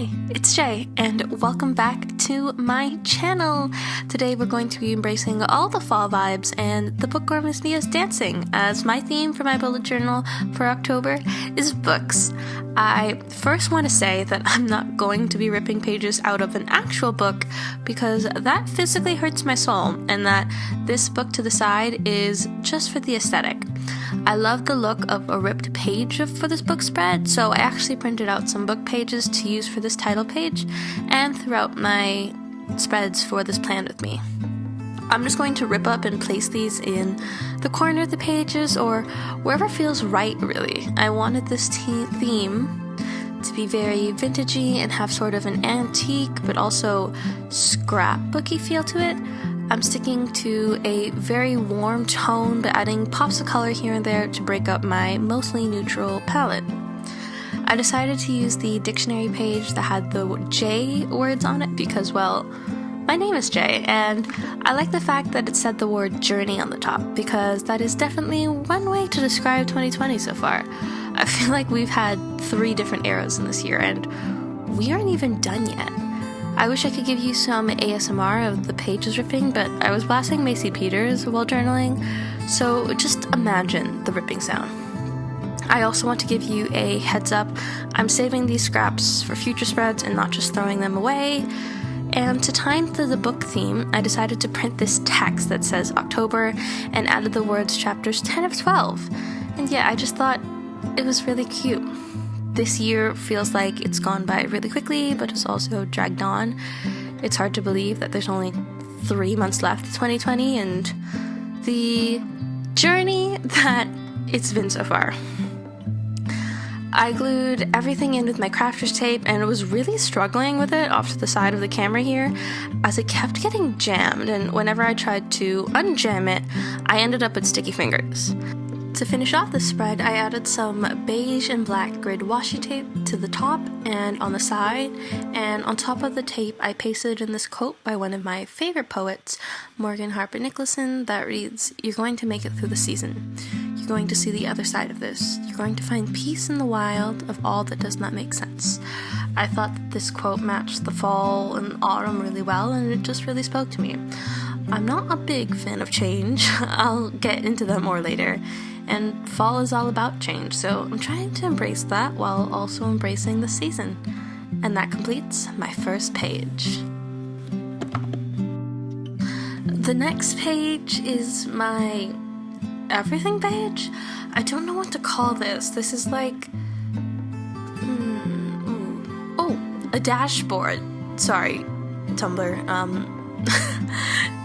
Hi, it's Jay, and welcome back to my channel. Today we're going to be embracing all the fall vibes, and the bookworm is me as dancing, as my theme for my bullet journal for October is books. I first want to say that I'm not going to be ripping pages out of an actual book, because that physically hurts my soul, and that this book to the side is just for the aesthetic. I love the look of a ripped page for this book spread, so I actually printed out some book pages to use for this title page and throughout my spreads for this Planwithme. I'm just going to rip up and place these in the corner of the pages or wherever feels right, really. I wanted this theme to be very vintagey and have sort of an antique but also scrapbooky feel to it. I'm sticking to a very warm tone, but adding pops of color here and there to break up my mostly neutral palette. I decided to use the dictionary page that had the J words on it because, well, my name is Jay, and I like the fact that it said the word journey on the top, because that is definitely one way to describe 2020 so far. I feel like we've had 3 different eras in this year, and we aren't even done yet. I wish I could give you some ASMR of the pages ripping, but I was blasting Macy Peters while journaling, so just imagine the ripping sound. I also want to give you a heads up. I'm saving these scraps for future spreads and not just throwing them away. And to time to the book theme, I decided to print this text that says October and added the words chapters 10 of 12. And yeah, I just thought it was really cute. This year feels like it's gone by really quickly, but it's also dragged on. It's hard to believe that there's only 3 months left of 2020 and the journey that it's been so far. I glued everything in with my crafter's tape and was really struggling with it off to the side of the camera here as it kept getting jammed, and whenever I tried to unjam it, I ended up with sticky fingers. To finish off the spread, I added some beige and black grid washi tape to the top and on the side, and on top of the tape I pasted in this quote by one of my favorite poets, Morgan Harper Nicholson, that reads, "You're going to make it through the season. You're going to see the other side of this. You're going to find peace in the wild of all that does not make sense." I thought that this quote matched the fall and autumn really well, and it just really spoke to me. I'm not a big fan of change. I'll get into that more later. And fall is all about change, so I'm trying to embrace that while also embracing the season. And that completes my first page. The next page is my everything page? I don't know what to call this. This is like... a dashboard. Sorry, Tumblr.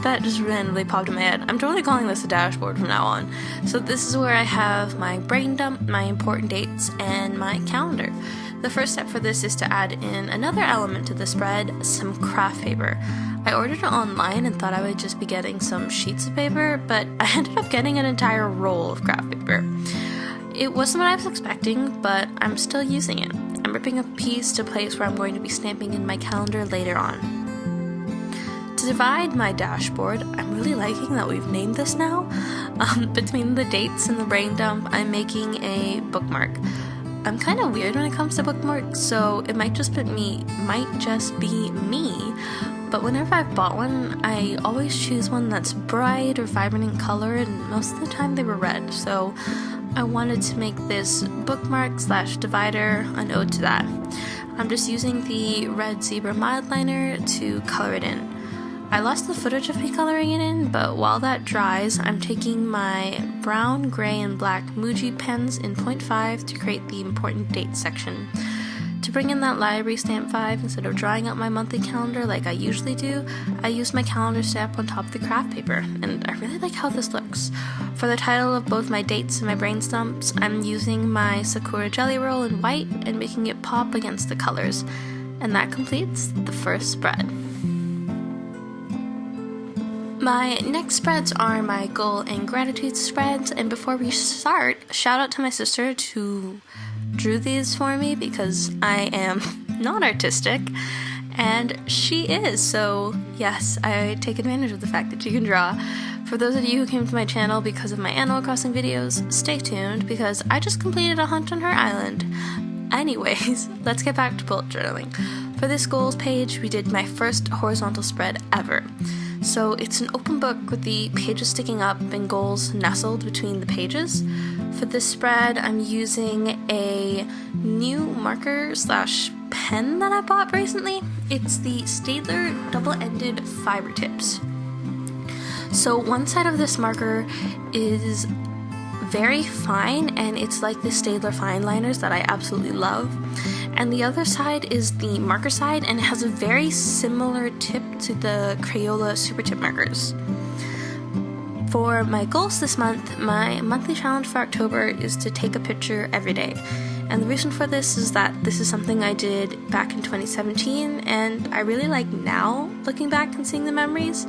That just randomly popped in my head. I'm totally calling this a dashboard from now on. So this is where I have my brain dump, my important dates, and my calendar. The first step for this is to add in another element to the spread, some craft paper. I ordered it online and thought I would just be getting some sheets of paper, but I ended up getting an entire roll of craft paper. It wasn't what I was expecting, but I'm still using it. I'm ripping a piece to place where I'm going to be stamping in my calendar later on. To divide my dashboard, I'm really liking that we've named this now. Between the dates and the brain dump, I'm making a bookmark. I'm kind of weird when it comes to bookmarks, so it might just be me, but whenever I've bought one, I always choose one that's bright or vibrant in color, and most of the time they were red, so I wanted to make this bookmark / divider an ode to that. I'm just using the red zebra mild liner to color it in. I lost the footage of me coloring it in, but while that dries, I'm taking my brown, gray, and black Muji pens in 0.5 to create the important dates section. To bring in that library stamp vibe, instead of drawing out my monthly calendar like I usually do, I used my calendar stamp on top of the craft paper, and I really like how this looks. For the title of both my dates and my brain stumps, I'm using my Sakura Jelly Roll in white and making it pop against the colors. And that completes the first spread. My next spreads are my goal and gratitude spreads, and before we start, shout out to my sister who drew these for me because I am not artistic, and she is, so yes, I take advantage of the fact that she can draw. For those of you who came to my channel because of my Animal Crossing videos, stay tuned because I just completed a hunt on her island. Anyways, let's get back to bullet journaling. For this goals page, we did my first horizontal spread ever. So it's an open book with the pages sticking up and goals nestled between the pages. For this spread, I'm using a new marker/pen that I bought recently. It's the Staedtler double-ended fiber tips. So one side of this marker is very fine, and it's like the Staedtler fine liners that I absolutely love. And the other side is the marker side, and it has a very similar tip to the Crayola super tip markers. For my goals this month, my monthly challenge for October is to take a picture every day. And the reason for this is that this is something I did back in 2017, and I really like now looking back and seeing the memories,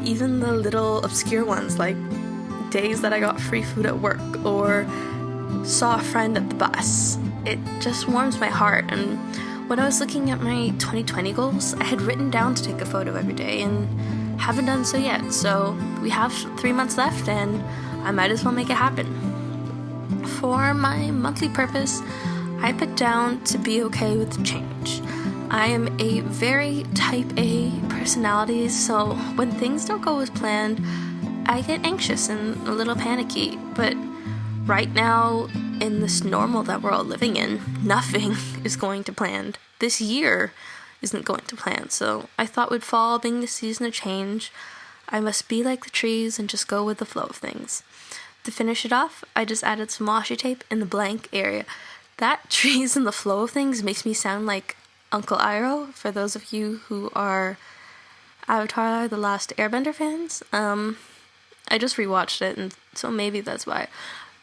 even the little obscure ones like days that I got free food at work or saw a friend at the bus. It just warms my heart. And when I was looking at my 2020 goals, I had written down to take a photo every day and haven't done so yet. So we have 3 months left, and I might as well make it happen. For my monthly purpose, I put down to be okay with change. I am a very type A personality, so when things don't go as planned, I get anxious and a little panicky. But right now, in this normal that we're all living in, nothing is going to plan. This year isn't going to plan, so I thought with fall being the season of change, I must be like the trees and just go with the flow of things. To finish it off, I just added some washi tape in the blank area. That trees and the flow of things makes me sound like Uncle Iroh, for those of you who are Avatar: The Last Airbender fans. I just rewatched it, and so maybe that's why.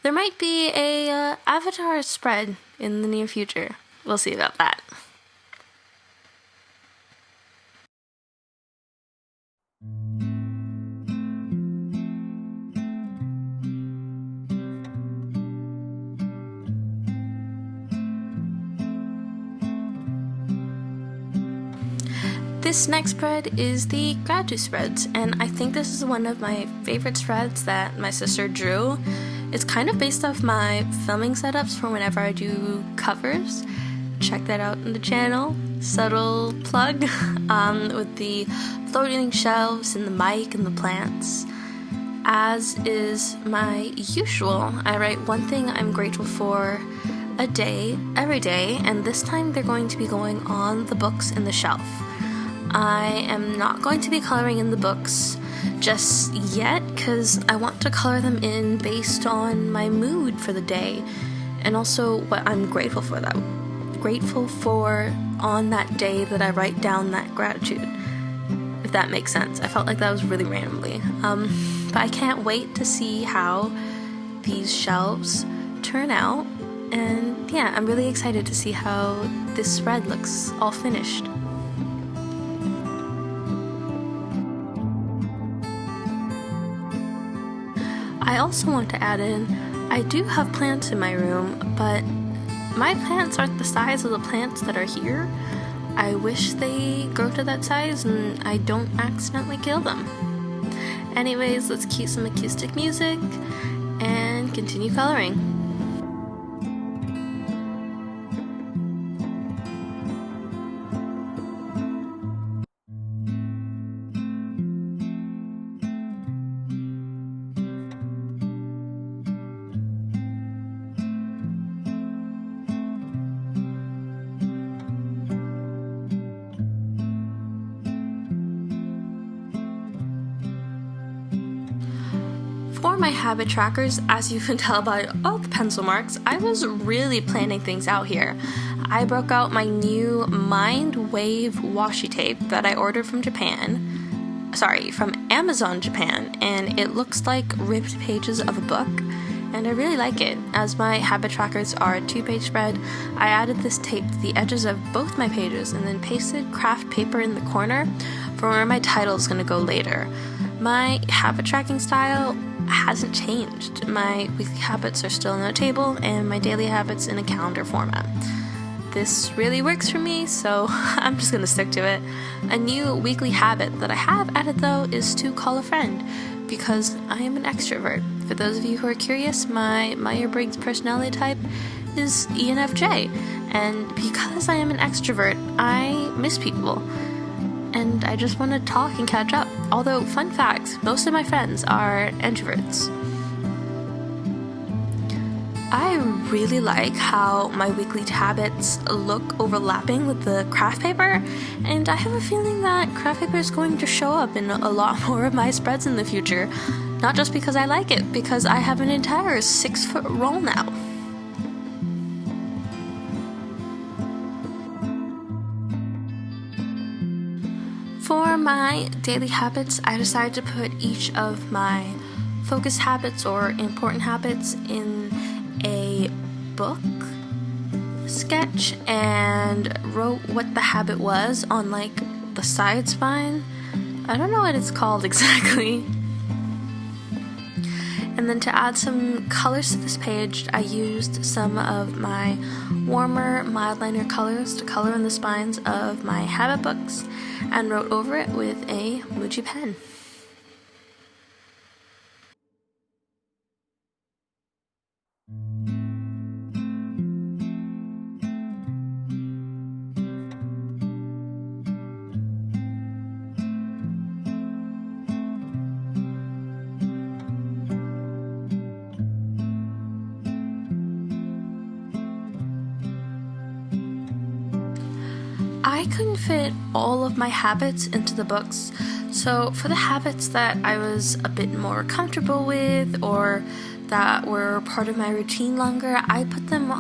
There might be a Avatar spread in the near future. We'll see about that. This next spread is the gratitude spreads, and I think this is one of my favorite spreads that my sister drew. It's kind of based off my filming setups for whenever I do covers. Check that out in the channel. Subtle plug with the floating shelves and the mic and the plants. As is my usual, I write one thing I'm grateful for a day, every day, and this time they're going to be going on the books in the shelf. I am not going to be coloring in the books just yet because I want to color them in based on my mood for the day and also what I'm grateful for on that day that I write down that gratitude, if that makes sense. I felt like that was really randomly, but I can't wait to see how these shelves turn out, and yeah, I'm really excited to see how this spread looks all finished. I also want to add in, I do have plants in my room, but my plants aren't the size of the plants that are here. I wish they grow to that size and I don't accidentally kill them. Anyways, let's keep some acoustic music and continue coloring. For my habit trackers, as you can tell by all the pencil marks, I was really planning things out here. I broke out my new Mind Wave washi tape that I ordered from Amazon Japan, and it looks like ripped pages of a book, and I really like it. As my habit trackers are a 2-page spread, I added this tape to the edges of both my pages and then pasted craft paper in the corner for where my title is going to go later. My habit tracking style hasn't changed. My weekly habits are still in a table and my daily habits in a calendar format. This really works for me, so I'm just gonna stick to it. A new weekly habit that I have added though is to call a friend, because I am an extrovert. For those of you who are curious, my Myers-Briggs personality type is ENFJ, and because I am an extrovert, I miss people, and I just want to talk and catch up. Although, fun fact, most of my friends are introverts. I really like how my weekly habits look overlapping with the craft paper, and I have a feeling that craft paper is going to show up in a lot more of my spreads in the future. Not just because I like it, because I have an entire 6-foot roll now. For my daily habits, I decided to put each of my focus habits or important habits in a book sketch and wrote what the habit was on like the side spine. I don't know what it's called exactly. And then to add some colors to this page, I used some of my warmer mild liner colors to color in the spines of my habit books and wrote over it with a Muji pen. I couldn't fit all of my habits into the books, so for the habits that I was a bit more comfortable with or that were part of my routine longer, I put them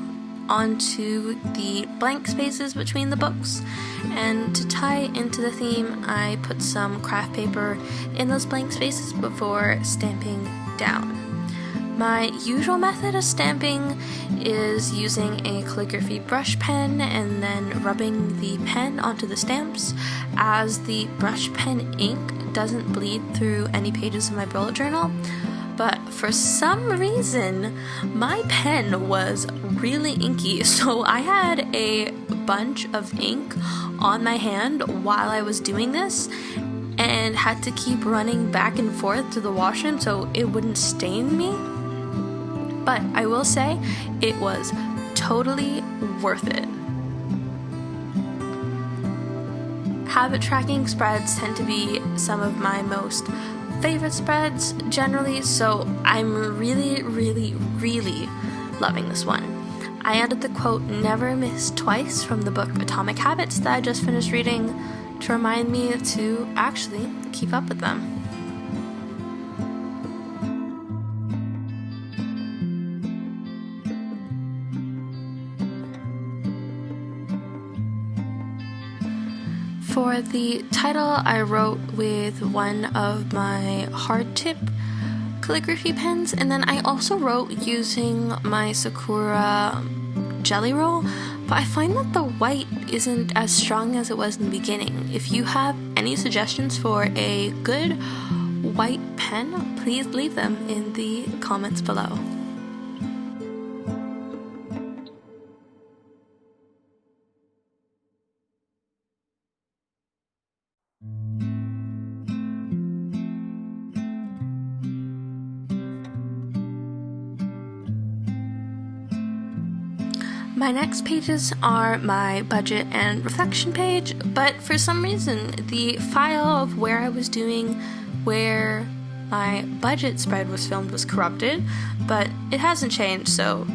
onto the blank spaces between the books, and to tie into the theme, I put some craft paper in those blank spaces before stamping down. My usual method of stamping is using a calligraphy brush pen and then rubbing the pen onto the stamps, as the brush pen ink doesn't bleed through any pages of my bullet journal. But for some reason, my pen was really inky, so I had a bunch of ink on my hand while I was doing this and had to keep running back and forth to the washroom so it wouldn't stain me. But I will say, it was totally worth it. Habit tracking spreads tend to be some of my most favorite spreads generally, so I'm really, really, really loving this one. I added the quote, "Never miss twice" from the book Atomic Habits that I just finished reading to remind me to actually keep up with them. For the title, I wrote with one of my hard tip calligraphy pens, and then I also wrote using my Sakura jelly roll, but I find that the white isn't as strong as it was in the beginning. If you have any suggestions for a good white pen, please leave them in the comments below. My next pages are my budget and reflection page, but for some reason the file of where I was doing where my budget spread was filmed was corrupted, but it hasn't changed, so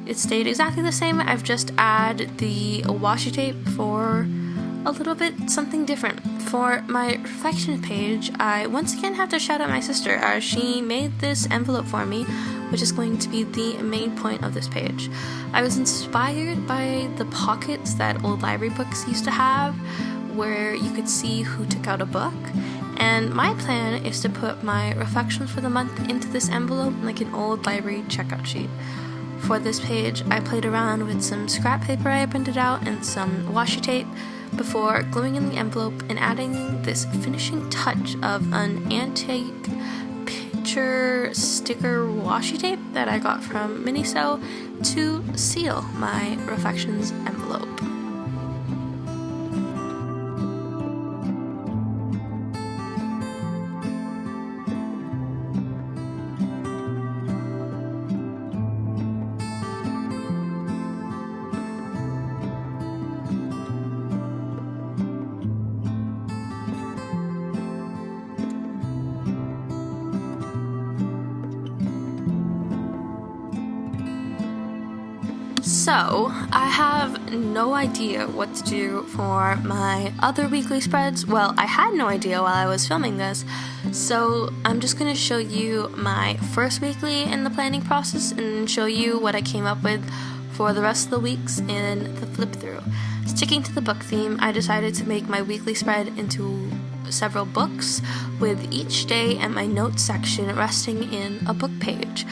it stayed exactly the same. I've just added the washi tape for a little bit something different. For my reflection page, I once again have to shout out my sister, as she made this envelope for me, which is going to be the main point of this page. I was inspired by the pockets that old library books used to have, where you could see who took out a book, and my plan is to put my reflections for the month into this envelope like an old library checkout sheet. For this page, I played around with some scrap paper I printed out and some washi tape before gluing in the envelope and adding this finishing touch of an antique picture sticker washi tape that I got from Miniso to seal my reflections envelope. So, I have no idea what to do for my other weekly spreads. Well, I had no idea while I was filming this, so I'm just going to show you my first weekly in the planning process and show you what I came up with for the rest of the weeks in the flip through. Sticking to the book theme, I decided to make my weekly spread into several books, with each day and my notes section resting in a book page.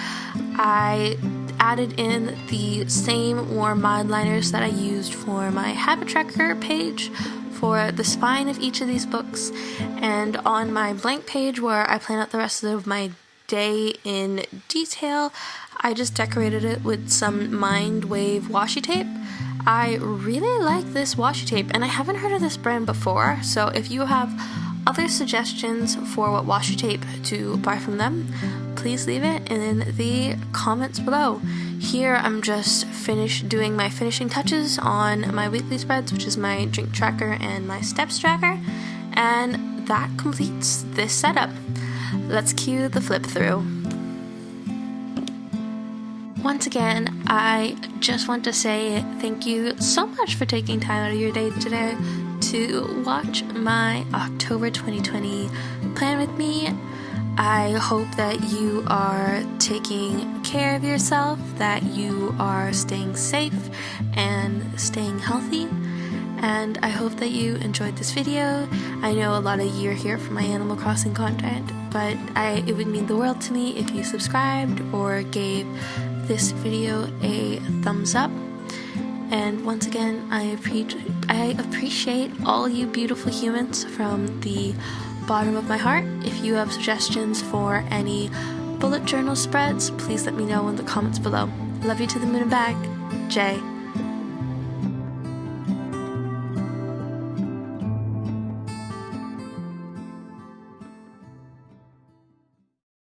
I added in the same warm mind liners that I used for my habit tracker page for the spine of each of these books, and on my blank page where I plan out the rest of my day in detail, I just decorated it with some Mind Wave washi tape. I really like this washi tape, and I haven't heard of this brand before, so if you have other suggestions for what washi tape to buy from them, please leave it in the comments below. Here I'm just doing my finishing touches on my weekly spreads, which is my drink tracker and my steps tracker, and that completes this setup. Let's cue the flip through. Once again, I just want to say thank you so much for taking time out of your day today to watch my October 2020 Plan With Me. I hope that you are taking care of yourself, that you are staying safe and staying healthy, and I hope that you enjoyed this video. I know a lot of you are here for my Animal Crossing content, but it would mean the world to me if you subscribed or gave this video a thumbs up. And once again, I appreciate all you beautiful humans from the bottom of my heart. If you have suggestions for any bullet journal spreads, please let me know in the comments below. Love you to the moon and back. Jay.